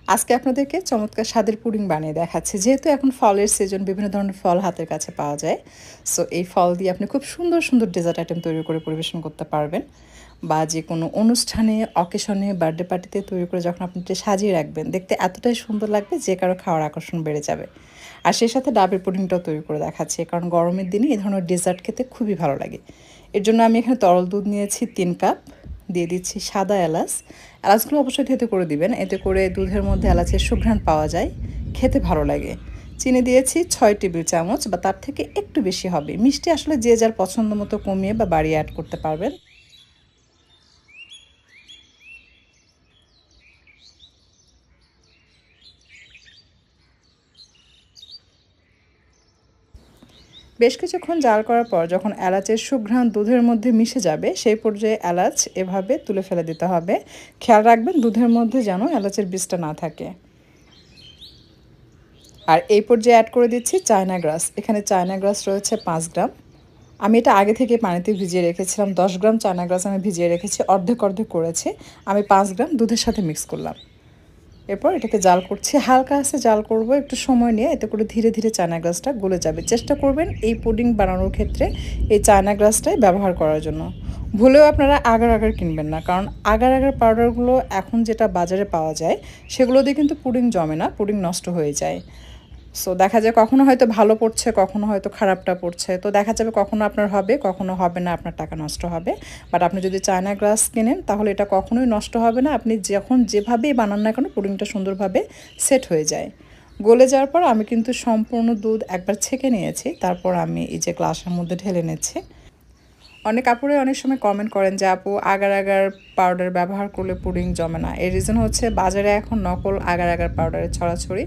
আজকে আপনাদেরকে চমৎকার স্বাদের পুডিং বানিয়ে দেখাচ্ছি। যেহেতু এখন ফলের সিজন, বিভিন্ন ধরনের ফল হাতের কাছে পাওয়া যায়। সো এই ফল দিয়ে আপনি খুব সুন্দর, সুন্দর ডেজার্ট আইটেম তৈরি করে পরিবেশন করতে পারবেন। বা যেকোনো অনুষ্ঠানে, অকেশনে, বার্থডে পার্টিতে তৈরি করে যখন আপনি এটা সাজিয়ে রাখবেন, দেখতে এতটাই সুন্দর লাগবে যে কারো খাওয়ার আকর্ষণ বেড়ে যাবে। আর সেই সাথে ডাবের পুডিংটাও তৈরি করে দেখাচ্ছি, কারণ গরমের দিনে এই ধরনের ডেজার্ট খেতে খুবই ভালো লাগে। এর জন্য আমি এখানে তরল দুধ নিয়েছি 3 কাপ, দিয়ে দিচ্ছি সাদা এলাচ। এলাচগুলো অবশ্যই থেতে করে দিবেন, এতে করে দুধের মধ্যে এলাচের সুঘ্রাণ পাওয়া যায়, খেতে ভালো লাগে। চিনি দিয়েছি 6 টেবিল চামচ বা তার থেকে একটু বেশি হবে। মিষ্টি আসলে যে যার পছন্দ মতো কমিয়ে বা বাড়িয়ে অ্যাড করতে পারবেন। বেশ কিছুক্ষণ জাল করার পর যখন এলাচের সুঘ্রাণ দুধের মধ্যে মিশে যাবে, সেই পর্যায়ে এলাচ এভাবে তুলে ফেলে দিতে হবে। খেয়াল রাখবেন দুধের মধ্যে যেন এলাচের বীজটা না থাকে। আর এই পর্যায়ে অ্যাড করে দিচ্ছি চায়না গ্রাস। এখানে চায়না গ্রাস রয়েছে 5 গ্রাম। আমি এটা আগে থেকে পানিতে ভিজিয়ে রেখেছিলাম। 10 গ্রাম চায়না গ্রাস আমি ভিজিয়ে রেখেছি, অর্ধেক অর্ধেক করেছি। আমি 5 গ্রাম দুধের সাথে মিক্স করলাম। এরপর এটাকে জাল করছি, হালকা আছে জাল করব একটু সময় নিয়ে, এতে করে ধীরে ধীরে চায়না গ্রাসটা গলে যাবে। চেষ্টা করবেন এই পুডিং বানানোর ক্ষেত্রে এই চায়না গ্রাসটাই ব্যবহার করার জন্য। ভুলেও আপনারা আগার আগার কিনবেন না, কারণ আগার আগার পাউডারগুলো এখন যেটা বাজারে পাওয়া যায় সেগুলো দিয়ে কিন্তু পুডিং জমে না, পুডিং নষ্ট হয়ে যায়। সো দেখা যায় কখনো হয়তো ভালো পড়ছে, কখনো হয়তো খারাপটা পড়ছে। তো দেখা যাবে কখনো আপনার হবে, কখনো হবে না, আপনার টাকা নষ্ট হবে। বাট আপনি যদি চায়না গ্রাস কেনেন তাহলে এটা কখনোই নষ্ট হবে না। আপনি যখন যেভাবেই বানান না কেন পুডিংটা সুন্দরভাবে সেট হয়ে যায়। গলে যাওয়ার পর আমি কিন্তু সম্পূর্ণ দুধ একবার ছেঁকে নিয়েছি, তারপর আমি এই যে গ্লাসের মধ্যে ঢেলে নিচ্ছি। অনেক আপুরে অনেক সময় কমেন্ট করেন যে আপু আগার আগার পাউডার ব্যবহার করলে পুডিং জমে না। এর রিজন হচ্ছে বাজারে এখন নকল আগার আগার পাউডারের ছড়াছড়ি।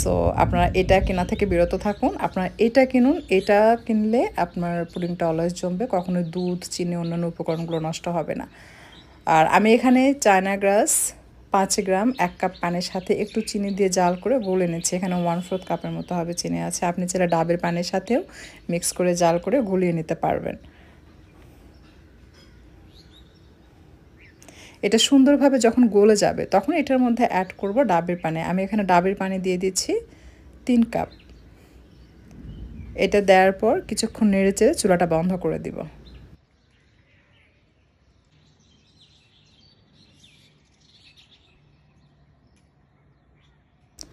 সো আপনারা এটা কেনা থেকে বিরত থাকুন, আপনারা এটা কিনুন। এটা কিনলে আপনার পুডিংটা অলওয়েজ জমবে, কখনোই দুধ, চিনি, অন্যান্য উপকরণগুলো নষ্ট হবে না। আর আমি এখানে চায়না গ্রাস 5 গ্রাম 1 কাপ পানির সাথে একটু চিনি দিয়ে জাল করে গলে নিচ্ছি। এখানে 1/4 কাপের মতো হবে চিনি আছে। আপনি চাইলে ডাবের পানির সাথেও মিক্স করে জাল করে গলিয়ে নিতে পারবেন। এটা সুন্দরভাবে যখন গলে যাবে তখন এটার মধ্যে অ্যাড করব ডাবের পানি। আমি এখানে ডাবের পানি দিয়ে দিচ্ছি 3 কাপ। এটা দেওয়ার পর কিছুক্ষণ নেড়েচেড়ে চুলাটা বন্ধ করে দিব।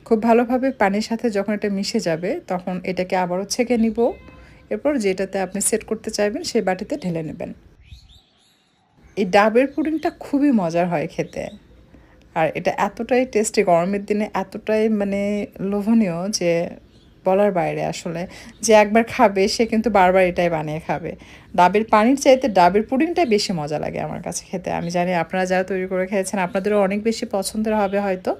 খুব ভালোভাবে পানির সাথে যখন এটা মিশে যাবে তখন এটাকে আবারও ছেঁকে নিব। এরপর যেটাতে আপনি সেট করতে চাইবেন সেই বাটিতে ঢেলে নেবেন। এই ডাবের পুডিংটা খুবই মজার হয় খেতে। আর এটা এতটাই টেস্টি, গরমের দিনে এতটাই মানে লোভনীয় যে বলার বাইরে আসলে। যে একবার খাবে সে কিন্তু বারবার এটাই বানিয়ে খাবে। ডাবের পানির চাইতে ডাবের পুডিংটাই বেশি মজা লাগে আমার কাছে খেতে। আমি জানি আপনারা যারা তৈরি করে খেয়েছেন আপনাদেরও অনেক বেশি পছন্দের হবে হয়তো।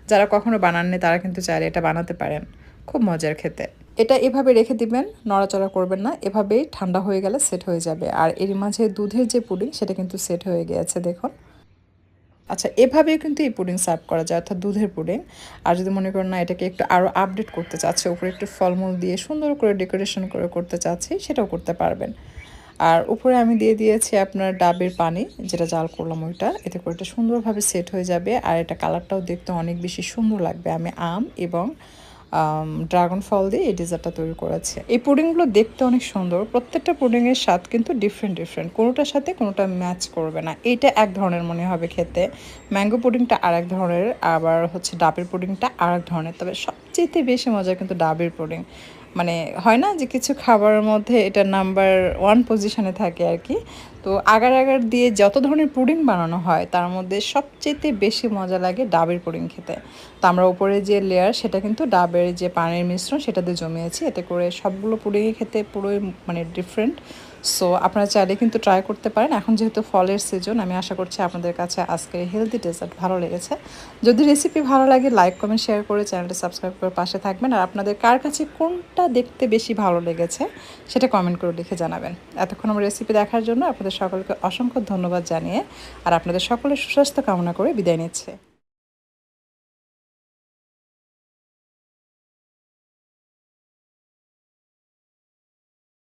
যারা কখনো বানাননি তারা কিন্তু চাইলে এটা বানাতে পারেন, খুব মজার খেতে। এটা এভাবে রেখে দিবেন, নড়াচড়া করবেন না, এভাবেই ঠান্ডা হয়ে গেলে সেট হয়ে যাবে। আর এর মাঝে দুধের যে পুডিং সেটা কিন্তু সেট হয়ে গিয়েছে দেখুন। আচ্ছা, এভাবেও কিন্তু এই পুডিং সার্ভ করা যায়, অর্থাৎ দুধের পুডিং। আর যদি মনে করেন না এটাকে একটু আরও আপডেট করতে চাচ্ছে, উপরে একটু ফলমূল দিয়ে সুন্দর করে ডেকোরেশন করে করতে চাচ্ছি, সেটাও করতে পারবেন। আর উপরে আমি দিয়ে দিয়েছি আপনার ডাবের পানি, যেটা জাল করলাম ওইটা, এতে করে এটা সুন্দরভাবে সেট হয়ে যাবে। আর এটা কালারটাও দেখতে অনেক বেশি সুন্দর লাগবে। আমি আম এবং ড্রাগন ফল দিয়ে এই ডেজার্টটা তৈরি করেছে। এই পুডিংগুলো দেখতে অনেক সুন্দর, প্রত্যেকটা পুডিংয়ের স্বাদ কিন্তু ডিফারেন্ট ডিফারেন্ট, কোনোটার সাথে কোনোটা ম্যাচ করবে না। এইটা এক ধরনের মনে হবে খেতে, ম্যাঙ্গো পুডিংটা আর এক ধরনের, আবার হচ্ছে ডাবের পুডিংটা আর এক ধরনের। তবে সবচেয়ে বেশি মজা কিন্তু ডাবের পুডিং। মানে হয় না যে কিছু খাবারের মধ্যে এটা নাম্বার 1 পজিশনে থাকে আর কি। তো আগার আগার দিয়ে যত ধরনের পুডিং বানানো হয় তার মধ্যে সবচেয়ে বেশি মজা লাগে ডাবের পুডিং খেতে। তো আমরা উপরে যে লেয়ার সেটা কিন্তু ডাবের যে পানির মিশ্রণ সেটা দিয়ে জমিয়েছি, এতে করে সবগুলো পুডিংই খেতে পুরোই মানে ডিফারেন্ট। সো আপনারা চাইলে কিন্তু ট্রাই করতে পারেন। এখন যেহেতু ফলের সিজন, আমি আশা করছি আপনাদের কাছে আজকের হেলদি ডেজার্ট ভালো লেগেছে। যদি রেসিপি ভালো লাগে লাইক কমেন্ট শেয়ার করে চ্যানেলটা সাবস্ক্রাইব করে পাশে থাকবেন। আর আপনাদের কার কাছে কোনটা দেখতে বেশি ভালো লেগেছে সেটা কমেন্ট করে লিখে জানাবেন। এতক্ষণ আমার রেসিপি দেখার জন্য আপনাদের সকলকে অসংখ্য ধন্যবাদ জানিয়ে আর আপনাদের সকলের সুস্বাস্থ্য কামনা করে বিদায় নিচ্ছে।